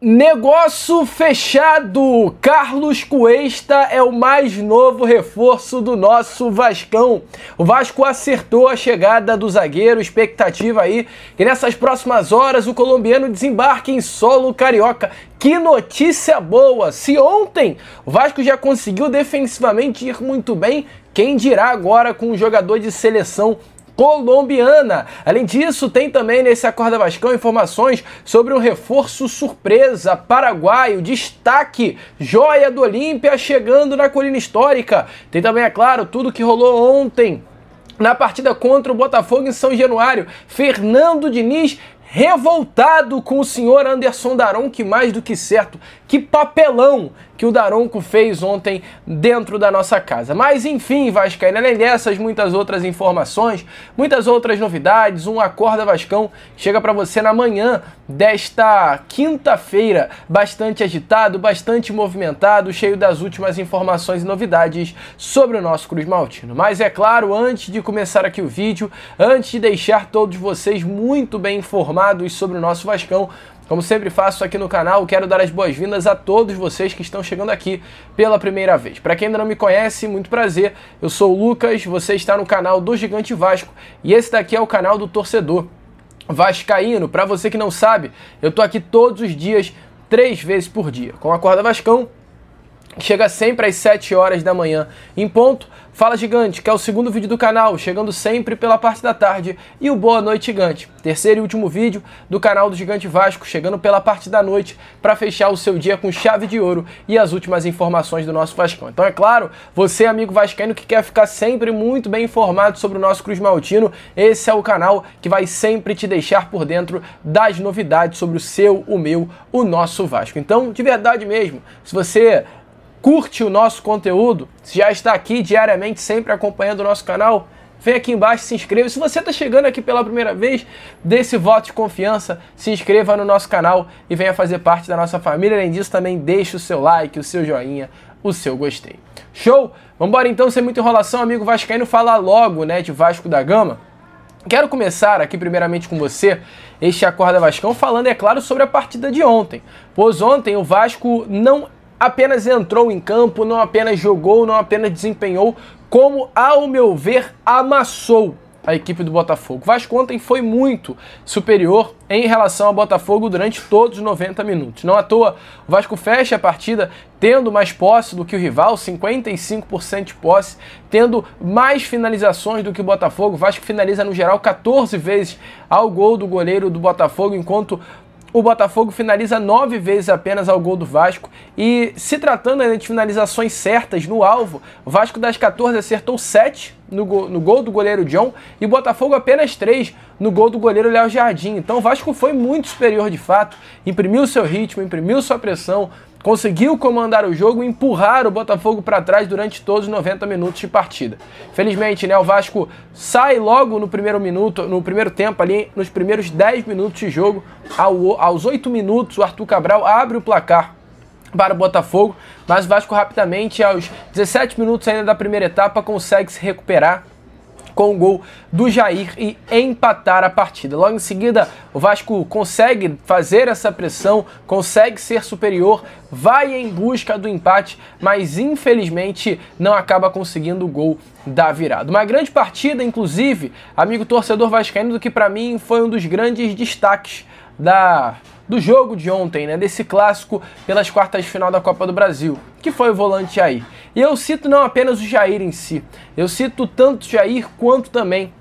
Negócio fechado! Carlos Cuesta é o mais novo reforço do nosso Vascão. O Vasco acertou a chegada do zagueiro, expectativa aí que nessas próximas horas o colombiano desembarque em solo carioca. Que notícia boa! Se ontem o Vasco já conseguiu defensivamente ir muito bem, quem dirá agora com um jogador de seleção colombiana. Além disso, tem também nesse Acorda Vascão informações sobre um reforço surpresa paraguaio, destaque, joia do Olímpia chegando na colina histórica. Tem também, é claro, tudo que rolou ontem na partida contra o Botafogo em São Januário. Fernando Diniz revoltado com o senhor Anderson Daronco, mais do que certo. Que papelão que o Daronco fez ontem dentro da nossa casa. Mas enfim, vascaíno, além dessas, muitas outras informações, muitas outras novidades, um Acorda Vascão chega para você na manhã desta quinta-feira, bastante agitado, bastante movimentado, cheio das últimas informações e novidades sobre o nosso Cruz Maltino. Mas é claro, antes de começar aqui o vídeo, antes de deixar todos vocês muito bem informados sobre o nosso Vascão, como sempre faço aqui no canal, quero dar as boas-vindas a todos vocês que estão chegando aqui pela primeira vez. Para quem ainda não me conhece, muito prazer, eu sou o Lucas, você está no canal do Gigante Vasco e esse daqui é o canal do torcedor vascaíno. Para você que não sabe, eu tô aqui todos os dias, 3 vezes por dia, com a Acorda Vascão, que chega sempre às 7 horas da manhã em ponto. Fala Gigante, que é o segundo vídeo do canal, chegando sempre pela parte da tarde, e o Boa Noite Gigante, terceiro e último vídeo do canal do Gigante Vasco, chegando pela parte da noite para fechar o seu dia com chave de ouro e as últimas informações do nosso Vascão. Então é claro, você amigo vascaíno que quer ficar sempre muito bem informado sobre o nosso Cruz Maltino, esse é o canal que vai sempre te deixar por dentro das novidades sobre o seu, o meu, o nosso Vasco. Então, de verdade mesmo, se você curte o nosso conteúdo, se já está aqui diariamente, sempre acompanhando o nosso canal, vem aqui embaixo, se inscreva. Se você está chegando aqui pela primeira vez, dê esse voto de confiança, se inscreva no nosso canal e venha fazer parte da nossa família. Além disso, também deixe o seu like, o seu joinha, o seu gostei. Show? Vambora então, sem muita enrolação, amigo vascaíno, falar logo, né, de Vasco da Gama. Quero começar aqui primeiramente com você, este Acorda Vascão, falando, é claro, sobre a partida de ontem. Pois ontem o Vasco não apenas entrou em campo, não apenas jogou, não apenas desempenhou, como, ao meu ver, amassou a equipe do Botafogo. O Vasco ontem foi muito superior em relação ao Botafogo durante todos os 90 minutos. Não à toa, o Vasco fecha a partida tendo mais posse do que o rival, 55% de posse, tendo mais finalizações do que o Botafogo. O Vasco finaliza, no geral, 14 vezes ao gol do goleiro do Botafogo, enquanto o Botafogo finaliza 9 vezes apenas ao gol do Vasco. E se tratando de finalizações certas no alvo, o Vasco das 14 acertou 7 no gol do goleiro John e o Botafogo apenas 3 no gol do goleiro Léo Jardim. Então o Vasco foi muito superior de fato, imprimiu seu ritmo, imprimiu sua pressão, conseguiu comandar o jogo e empurrar o Botafogo para trás durante todos os 90 minutos de partida. Felizmente, né, o Vasco sai logo no primeiro minuto, no primeiro tempo ali, nos primeiros 10 minutos de jogo, aos 8 minutos o Arthur Cabral abre o placar para o Botafogo, mas o Vasco rapidamente, aos 17 minutos ainda da primeira etapa, consegue se recuperar com o gol do Jair e empatar a partida. Logo em seguida, o Vasco consegue fazer essa pressão, consegue ser superior, vai em busca do empate, mas infelizmente não acaba conseguindo o gol da virada. Uma grande partida, inclusive, amigo torcedor vascaíno, do que para mim foi um dos grandes destaques do jogo de ontem, né, desse clássico pelas quartas de final da Copa do Brasil, que foi o volante Jair. E eu cito não apenas o Jair em si, eu cito tanto o Jair quanto também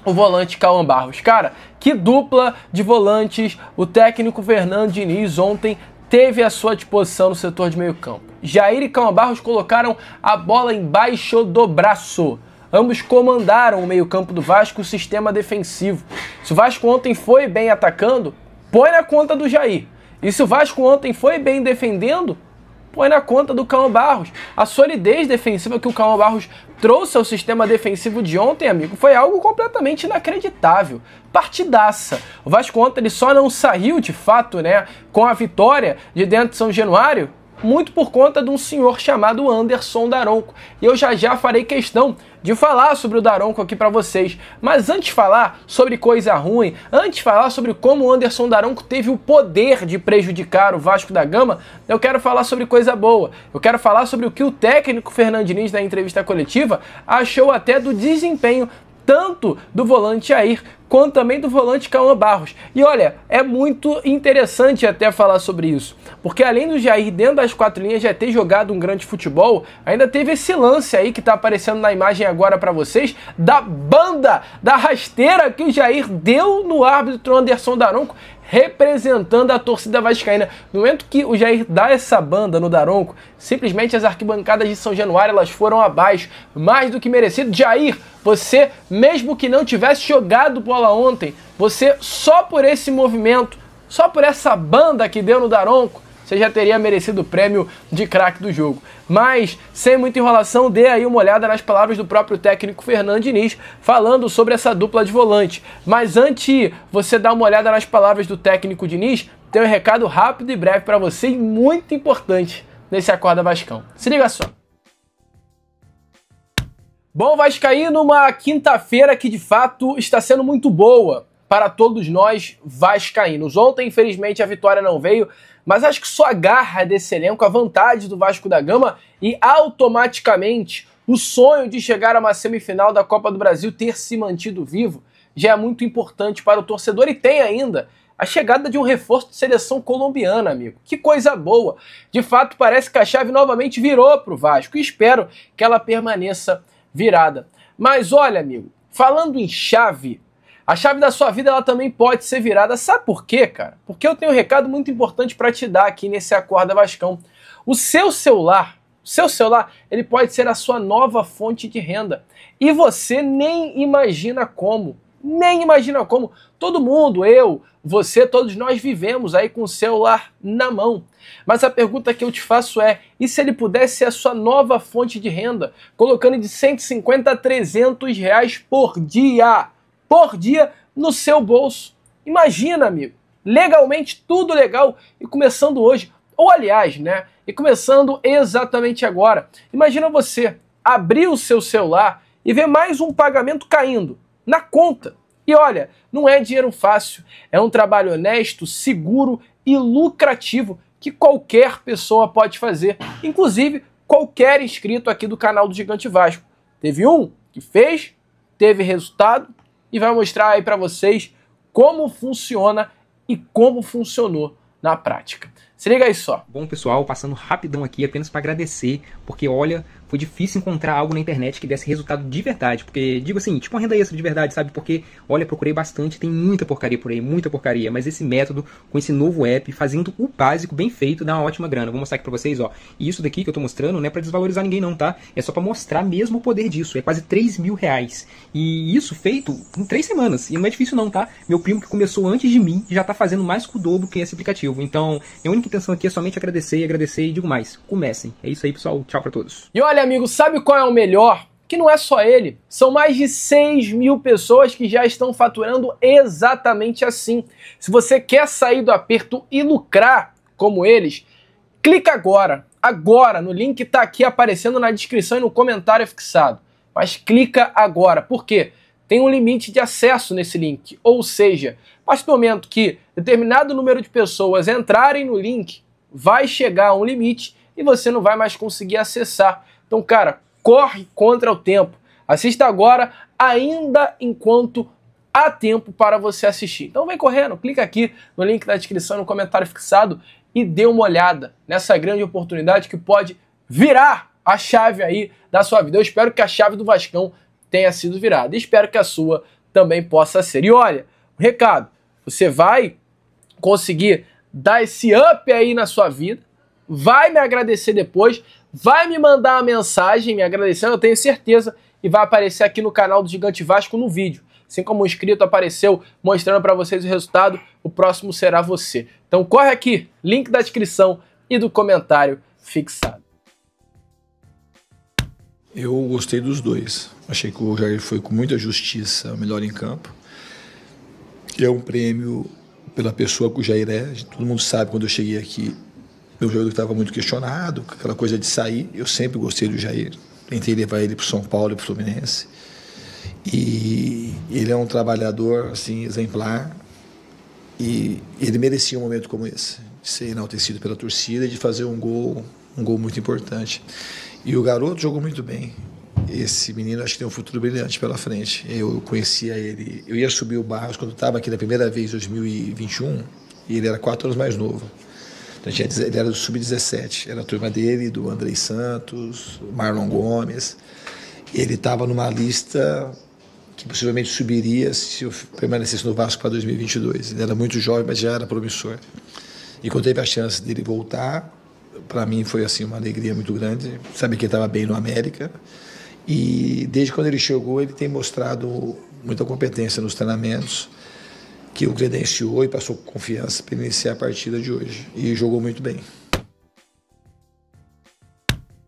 o volante Cauã Barros. Cara, que dupla de volantes o técnico Fernando Diniz ontem teve à sua disposição no setor de meio campo. Jair e Cauã Barros colocaram a bola embaixo do braço. Ambos comandaram o meio campo do Vasco, o sistema defensivo. Se o Vasco ontem foi bem atacando, põe na conta do Jair. E se o Vasco ontem foi bem defendendo, põe na conta do Cauã Barros. A solidez defensiva que o Cauã Barros trouxe ao sistema defensivo de ontem, amigo, foi algo completamente inacreditável. Partidaça. O Vasco ontem ele só não saiu, de fato, né, com a vitória de dentro de São Januário, muito por conta de um senhor chamado Anderson Daronco. E eu já farei questão de falar sobre o Daronco aqui para vocês. Mas antes de falar sobre coisa ruim, antes de falar sobre como o Anderson Daronco teve o poder de prejudicar o Vasco da Gama, eu quero falar sobre coisa boa. Eu quero falar sobre o que o técnico Fernando Diniz, na entrevista coletiva, achou até do desempenho tanto do volante Jair, quanto também do volante Cauã Barros. E olha, é muito interessante até falar sobre isso, porque além do Jair dentro das quatro linhas já ter jogado um grande futebol, ainda teve esse lance aí que tá aparecendo na imagem agora para vocês, da banda, da rasteira que o Jair deu no árbitro Anderson Daronco, representando a torcida vascaína. No momento que o Jair dá essa banda no Daronco, simplesmente as arquibancadas de São Januário elas foram abaixo, mais do que merecido. Jair, você, mesmo que não tivesse jogado bola ontem, você só por esse movimento, só por essa banda que deu no Daronco, você já teria merecido o prêmio de craque do jogo. Mas, sem muita enrolação, dê aí uma olhada nas palavras do próprio técnico Fernando Diniz, falando sobre essa dupla de volante. Mas antes de você dar uma olhada nas palavras do técnico Diniz, tem um recado rápido e breve para você e muito importante nesse Acorda Vascão. Se liga só. Bom, vascaíno, uma quinta-feira que de fato está sendo muito boa para todos nós vascaínos. Ontem, infelizmente, a vitória não veio, mas acho que só a garra desse elenco, a vontade do Vasco da Gama e automaticamente o sonho de chegar a uma semifinal da Copa do Brasil ter se mantido vivo já é muito importante para o torcedor. E tem ainda a chegada de um reforço de seleção colombiana, amigo. Que coisa boa! De fato, parece que a chave novamente virou para o Vasco e espero que ela permaneça virada. Mas olha, amigo, falando em chave, a chave da sua vida ela também pode ser virada. Sabe por quê, cara? Porque eu tenho um recado muito importante para te dar aqui nesse Acorda Vascão. O seu celular, ele pode ser a sua nova fonte de renda. E você nem imagina como. Nem imagina como. Todo mundo, eu, você, todos nós vivemos aí com o celular na mão. Mas a pergunta que eu te faço é, e se ele pudesse ser a sua nova fonte de renda? Colocando de 150 a 300 reais por dia no seu bolso. Imagina, amigo, legalmente tudo legal e começando hoje, ou aliás, né, e começando exatamente agora. Imagina você abrir o seu celular e ver mais um pagamento caindo na conta. E olha, não é dinheiro fácil, é um trabalho honesto, seguro e lucrativo que qualquer pessoa pode fazer, inclusive qualquer inscrito aqui do canal do Gigante Vasco. Teve um que fez, teve resultado, e vai mostrar aí para vocês como funciona e como funcionou na prática. Se liga aí só. Bom, pessoal, passando rapidão aqui apenas para agradecer, porque olha, foi difícil encontrar algo na internet que desse resultado de verdade, porque, digo assim, tipo uma renda extra de verdade, sabe? Porque, olha, procurei bastante, tem muita porcaria por aí, muita porcaria, mas esse método, com esse novo app, fazendo o básico bem feito, dá uma ótima grana. Vou mostrar aqui pra vocês, ó. E isso daqui que eu tô mostrando não é pra desvalorizar ninguém não, tá? É só pra mostrar mesmo o poder disso, é quase 3 mil reais. E isso feito em 3 semanas, e não é difícil não, tá? Meu primo que começou antes de mim, já tá fazendo mais que o dobro que esse aplicativo. Então, minha única intenção aqui é somente agradecer e digo mais, comecem. É isso aí, pessoal, tchau pra todos. E olha, amigo, sabe qual é o melhor? Que não é só ele, são mais de 6 mil pessoas que já estão faturando exatamente assim. Se você quer sair do aperto e lucrar como eles, clica agora no link que está aqui aparecendo na descrição e no comentário fixado. Mas clica agora, por quê? Tem um limite de acesso nesse link, ou seja, a partir do momento que determinado número de pessoas entrarem no link, vai chegar a um limite e você não vai mais conseguir acessar. Então, cara, corre contra o tempo. Assista agora, ainda enquanto há tempo para você assistir. Então vem correndo, clica aqui no link da descrição, no comentário fixado e dê uma olhada nessa grande oportunidade que pode virar a chave aí da sua vida. Eu espero que a chave do Vascão tenha sido virada e espero que a sua também possa ser. E olha, um recado, você vai conseguir dar esse up aí na sua vida, vai me agradecer depois, vai me mandar uma mensagem me agradecendo, eu tenho certeza, e vai aparecer aqui no canal do Gigante Vasco no vídeo. Assim como o inscrito apareceu mostrando para vocês o resultado, o próximo será você. Então corre aqui, link da descrição e do comentário fixado. Eu gostei dos dois. Achei que o Jair foi com muita justiça o melhor em campo. E é um prêmio pela pessoa que o Jair é. Todo mundo sabe, quando eu cheguei aqui, Meu jogador estava muito questionado, aquela coisa de sair. Eu sempre gostei do Jair. Tentei levar ele para o São Paulo e para o Fluminense. E ele é um trabalhador assim, exemplar. E ele merecia um momento como esse, de ser enaltecido pela torcida e de fazer um gol muito importante. E o garoto jogou muito bem. Esse menino acho que tem um futuro brilhante pela frente. Eu conhecia ele, eu ia subir o Barros quando estava aqui na primeira vez, em 2021, e ele era 4 anos mais novo. Então, ele era do Sub-17, era a turma dele, do Andrei Santos, Marlon Gomes. Ele estava numa lista que possivelmente subiria se eu permanecesse no Vasco para 2022. Ele era muito jovem, mas já era promissor. E quando teve a chance dele voltar, para mim foi assim uma alegria muito grande, saber que ele estava bem no América. E desde quando ele chegou, ele tem mostrado muita competência nos treinamentos, que o credenciou e passou confiança para iniciar a partida de hoje. E jogou muito bem.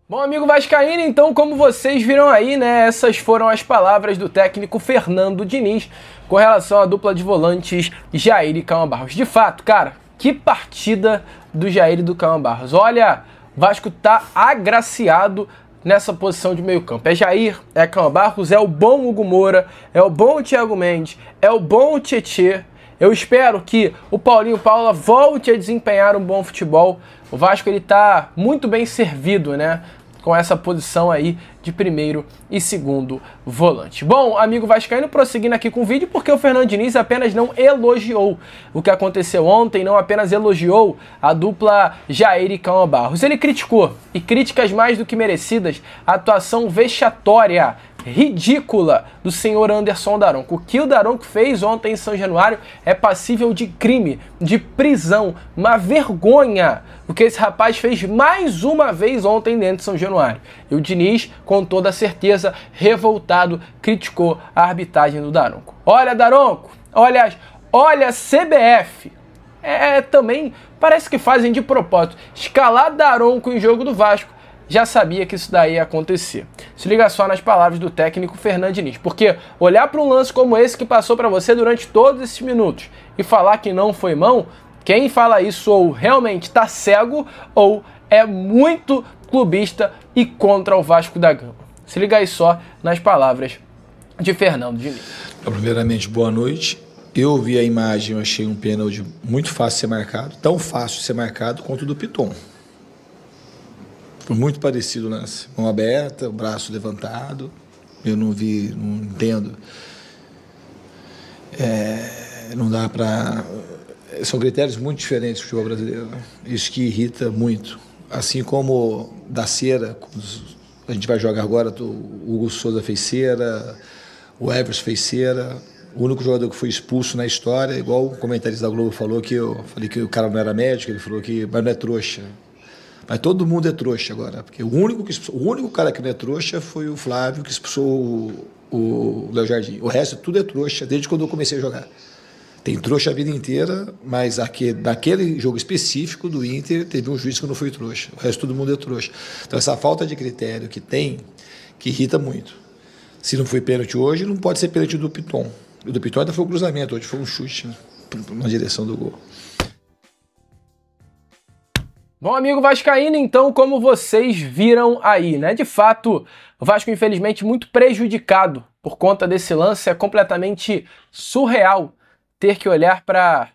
Bom, amigo vascaíno, então, como vocês viram aí, né, essas foram as palavras do técnico Fernando Diniz com relação à dupla de volantes Jair e Cauã Barros. De fato, cara, que partida do Jair e do Cauã Barros. Olha, o Vasco tá agraciado nessa posição de meio campo. É Jair, é Cauã Barros, é o bom Hugo Moura, é o bom Thiago Mendes, é o bom Tietê. Eu espero que o Paulinho Paula volte a desempenhar um bom futebol. O Vasco ele tá muito bem servido, né, com essa posição aí de primeiro e segundo volante. Bom, amigo vascaíno, prosseguindo aqui com o vídeo, porque o Fernando Diniz apenas não elogiou o que aconteceu ontem, não apenas elogiou a dupla Jair e Cauã Barros. Ele criticou, e críticas mais do que merecidas, a atuação vexatória, ridícula do senhor Anderson Daronco. O que o Daronco fez ontem em São Januário é passível de crime, de prisão, uma vergonha. O que esse rapaz fez mais uma vez ontem dentro de São Januário. E o Diniz, com toda certeza, revoltado, criticou a arbitragem do Daronco. Olha, Daronco, olha CBF. Também parece que fazem de propósito. Escalar Daronco em jogo do Vasco, já sabia que isso daí ia acontecer. Se liga só nas palavras do técnico Fernando Diniz, porque olhar para um lance como esse que passou para você durante todos esses minutos e falar que não foi mão, quem fala isso ou realmente está cego ou é muito clubista e contra o Vasco da Gama. Se liga aí só nas palavras de Fernando Diniz. Primeiramente, boa noite. Eu vi a imagem, eu achei um pênalti muito fácil de ser marcado, tão fácil de ser marcado quanto o do Piton. Foi muito parecido o lance. Mão aberta, o braço levantado. Eu não vi, não entendo. Não dá para... São critérios muito diferentes do futebol brasileiro. Né? Isso que irrita muito. Assim como da cera, a gente vai jogar agora, o Hugo Souza fez cera, o Everson fez cera. O único jogador que foi expulso na história, igual o comentarista da Globo falou, que eu falei que o cara não era médico, ele falou que mas não é trouxa. Mas todo mundo é trouxa agora, porque o único cara que não é trouxa foi o Flávio, que expulsou o Léo Jardim. O resto tudo é trouxa, desde quando eu comecei a jogar. Tem trouxa a vida inteira, mas naquele jogo específico do Inter, teve um juiz que não foi trouxa. O resto todo mundo é trouxa. Então essa falta de critério que tem, que irrita muito. Se não foi pênalti hoje, não pode ser pênalti do Piton. O do Piton ainda foi um cruzamento, hoje foi um chute na direção do gol. Bom, amigo vascaíno, então, como vocês viram aí, né? De fato, o Vasco, infelizmente, muito prejudicado por conta desse lance. É completamente surreal ter que olhar para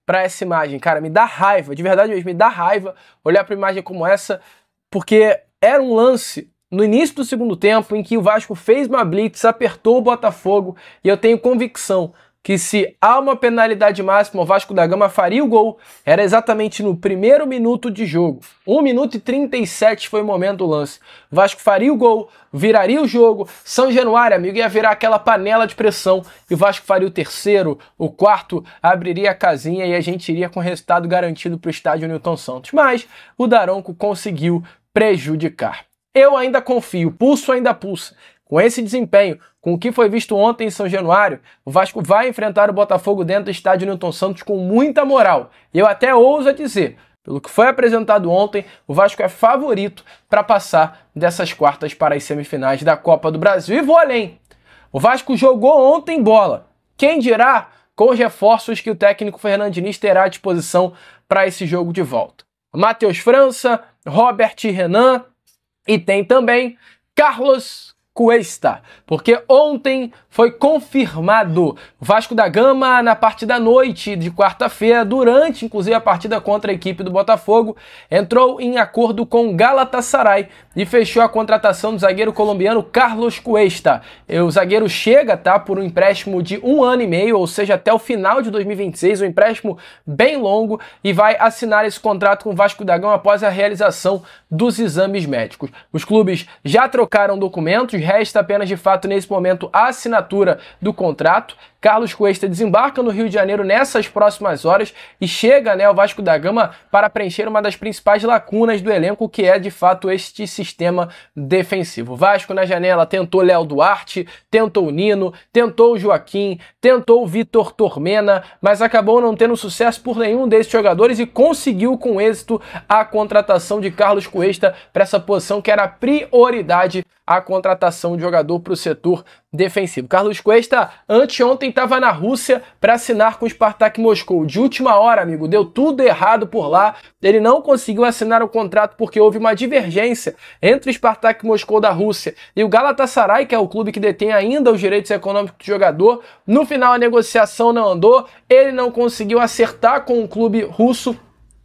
essa imagem. Cara, me dá raiva, de verdade mesmo, me dá raiva olhar para uma imagem como essa, porque era um lance no início do segundo tempo em que o Vasco fez uma blitz, apertou o Botafogo, e eu tenho convicção que se há uma penalidade máxima, o Vasco da Gama faria o gol. Era exatamente no primeiro minuto de jogo. 1 minuto e 37 foi o momento do lance. O Vasco faria o gol, viraria o jogo. São Januário, amigo, ia virar aquela panela de pressão. E o Vasco faria o terceiro, o quarto, abriria a casinha e a gente iria com o resultado garantido para o estádio Newton Santos. Mas o Daronco conseguiu prejudicar. Eu ainda confio, pulso ainda pulsa. Com esse desempenho, com o que foi visto ontem em São Januário, o Vasco vai enfrentar o Botafogo dentro do estádio Newton Santos com muita moral. E eu até ouso dizer, pelo que foi apresentado ontem, o Vasco é favorito para passar dessas quartas para as semifinais da Copa do Brasil. E vou além. O Vasco jogou ontem bola. Quem dirá com os reforços que o técnico Fernando Diniz terá à disposição para esse jogo de volta. Matheus França, Robert Renan e tem também Carlos Cuesta, porque ontem foi confirmado o Vasco da Gama na parte da noite de quarta-feira, durante inclusive a partida contra a equipe do Botafogo, entrou em acordo com o Galatasaray e fechou a contratação do zagueiro colombiano Carlos Cuesta. O zagueiro chega, tá, por um empréstimo de 1 ano e meio, ou seja, até o final de 2026, um empréstimo bem longo, e vai assinar esse contrato com o Vasco da Gama após a realização dos exames médicos. Os clubes já trocaram documentos, resta apenas de fato nesse momento a assinatura do contrato. Carlos Cuesta desembarca no Rio de Janeiro nessas próximas horas e chega, né, ao Vasco da Gama para preencher uma das principais lacunas do elenco, que é de fato este sistema defensivo. O Vasco na janela tentou Léo Duarte, tentou o Nino, tentou o Joaquim, tentou o Vitor Tormena, mas acabou não tendo sucesso por nenhum desses jogadores e conseguiu com êxito a contratação de Carlos Cuesta para essa posição que era prioridade, a contratação de jogador para o setor defensivo. Carlos Cuesta anteontem estava na Rússia para assinar com o Spartak Moscou. De última hora, amigo, deu tudo errado por lá. Ele não conseguiu assinar o contrato porque houve uma divergência entre o Spartak Moscou da Rússia e o Galatasaray, que é o clube que detém ainda os direitos econômicos do jogador. No final a negociação não andou, ele não conseguiu acertar com o clube russo.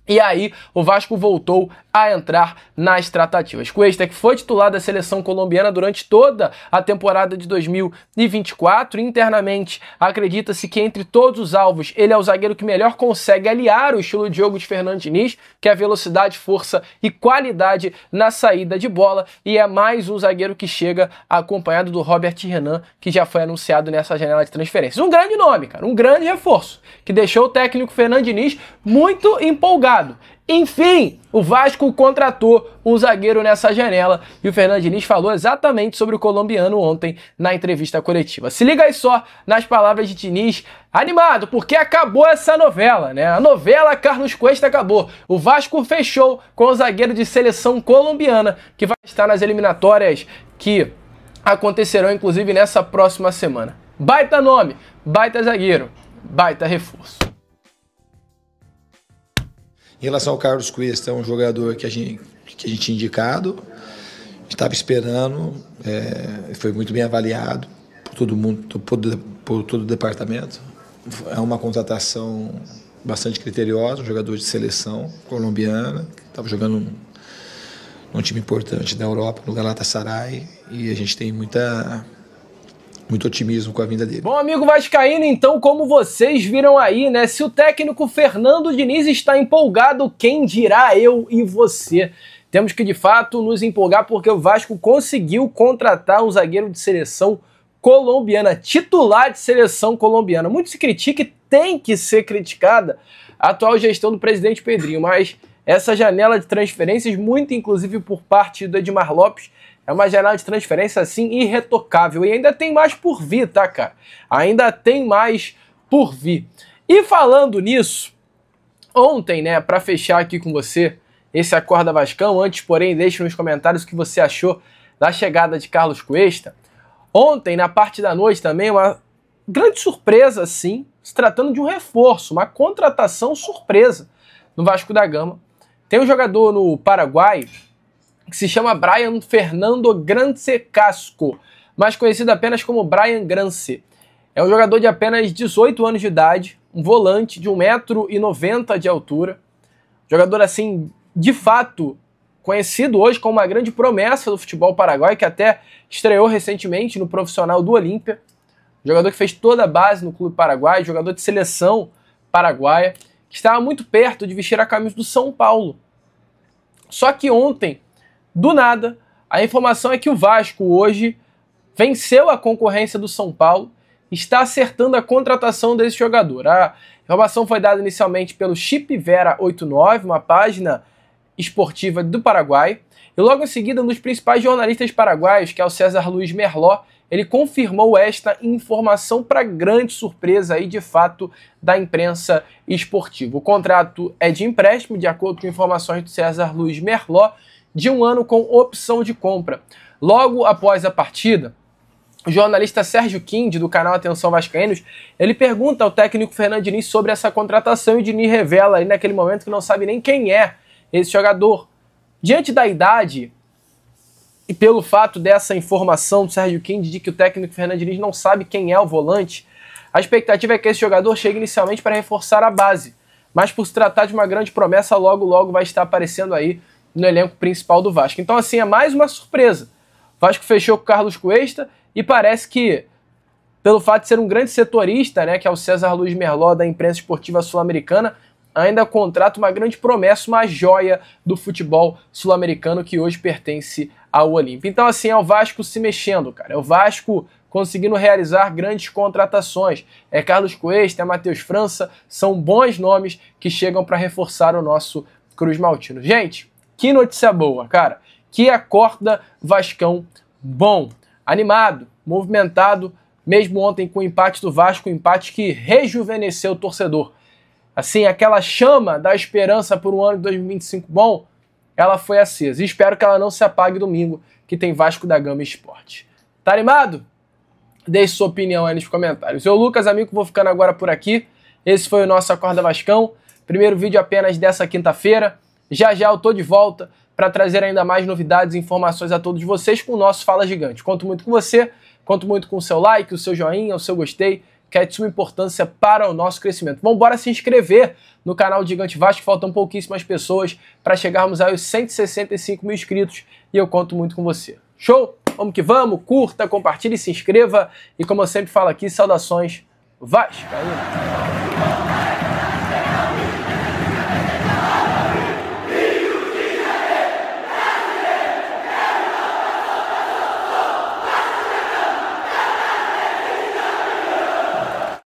E aí o Vasco voltou a entrar nas tratativas. Cuesta, que foi titular da seleção colombiana durante toda a temporada de 2024, internamente acredita-se que entre todos os alvos ele é o zagueiro que melhor consegue aliar o estilo de jogo de Fernando Diniz, que é velocidade, força e qualidade na saída de bola, e é mais um zagueiro que chega acompanhado do Robert Renan, que já foi anunciado nessa janela de transferências. Um grande nome, cara, um grande reforço, que deixou o técnico Fernando Diniz muito empolgado. Enfim, o Vasco contratou um zagueiro nessa janela e o Fernando Diniz falou exatamente sobre o colombiano ontem na entrevista coletiva. Se liga aí só nas palavras de Diniz, animado, porque acabou essa novela, né? A novela Carlos Cuesta acabou. O Vasco fechou com o zagueiro de seleção colombiana, que vai estar nas eliminatórias que acontecerão inclusive nessa próxima semana. Baita nome, baita zagueiro, baita reforço. Em relação ao Carlos Cuesta, é um jogador que a gente tinha indicado, estava esperando, foi muito bem avaliado por todo mundo, por todo o departamento. É uma contratação bastante criteriosa, um jogador de seleção colombiana, estava jogando num time importante da Europa, no Galatasaray, e a gente tem muito otimismo com a vinda dele. Bom, amigo vascaíno, então, como vocês viram aí, né, se o técnico Fernando Diniz está empolgado, quem dirá eu e você? Temos que, de fato, nos empolgar porque o Vasco conseguiu contratar um zagueiro de seleção colombiana, titular de seleção colombiana. Muito se critica e tem que ser criticada a atual gestão do presidente Pedrinho, mas essa janela de transferências, muito inclusive por parte do Edmar Lopes, é uma janela de transferência, assim, irretocável. E ainda tem mais por vir, tá, cara? Ainda tem mais por vir. E falando nisso, ontem, né, pra fechar aqui com você, esse Acorda Vascão, antes, porém, deixe nos comentários o que você achou da chegada de Carlos Cuesta. Ontem, na parte da noite também, uma grande surpresa, assim, se tratando de um reforço, uma contratação surpresa no Vasco da Gama. Tem um jogador no Paraguai que se chama Brian Fernando Grance Casco, mais conhecido apenas como Brian Grance. É um jogador de apenas 18 anos de idade, um volante de 1,90 m de altura, jogador assim, de fato, conhecido hoje como uma grande promessa do futebol paraguaio, que até estreou recentemente no profissional do Olímpia, jogador que fez toda a base no clube paraguaio, jogador de seleção paraguaia, que estava muito perto de vestir a camisa do São Paulo. Só que ontem, do nada, a informação é que o Vasco hoje venceu a concorrência do São Paulo e está acertando a contratação desse jogador. A informação foi dada inicialmente pelo Chip Vera 89, uma página esportiva do Paraguai, e logo em seguida um dos principais jornalistas paraguaios, que é o César Luiz Merló, ele confirmou esta informação para grande surpresa aí, de fato, da imprensa esportiva. O contrato é de empréstimo, de acordo com informações do César Luiz Merló, de 1 ano com opção de compra. Logo após a partida, o jornalista Sérgio Quinde, do canal Atenção Vascaínos, ele pergunta ao técnico Fernando Diniz sobre essa contratação e o Diniz revela aí naquele momento que não sabe nem quem é esse jogador. Diante da idade e pelo fato dessa informação do Sérgio Kind de que o técnico Fernando Diniz não sabe quem é o volante, a expectativa é que esse jogador chegue inicialmente para reforçar a base, mas por se tratar de uma grande promessa, logo vai estar aparecendo aí no elenco principal do Vasco. Então assim, é mais uma surpresa. O Vasco fechou com o Carlos Cuesta e parece que, pelo fato de ser um grande setorista, né, que é o César Luiz Merló da imprensa esportiva sul-americana, ainda contrata uma grande promessa, uma joia do futebol sul-americano que hoje pertence ao Olímpia. Então assim, é o Vasco se mexendo, cara. É o Vasco conseguindo realizar grandes contratações. É Carlos Cuesta, é Matheus França, são bons nomes que chegam para reforçar o nosso Cruz Maltino. Gente, que notícia boa, cara. Que acorda Vascão bom, animado, movimentado, mesmo ontem com o empate do Vasco, um empate que rejuvenesceu o torcedor. Assim, aquela chama da esperança por um ano de 2025 bom, ela foi acesa. E espero que ela não se apague domingo, que tem Vasco da Gama Esporte. Tá animado? Deixe sua opinião aí nos comentários. Eu, Lucas, amigo, vou ficando agora por aqui. Esse foi o nosso Acorda Vascão. Primeiro vídeo apenas dessa quinta-feira. Já eu tô de volta para trazer ainda mais novidades e informações a todos vocês com o nosso Fala Gigante. Conto muito com você, conto muito com o seu like, o seu joinha, o seu gostei, que é de suma importância para o nosso crescimento. Vamos embora se inscrever no canal Gigante Vasco, faltam pouquíssimas pessoas para chegarmos aos 165 mil inscritos e eu conto muito com você. Show? Vamos que vamos, curta, compartilhe, se inscreva e como eu sempre falo aqui, saudações vascaínas.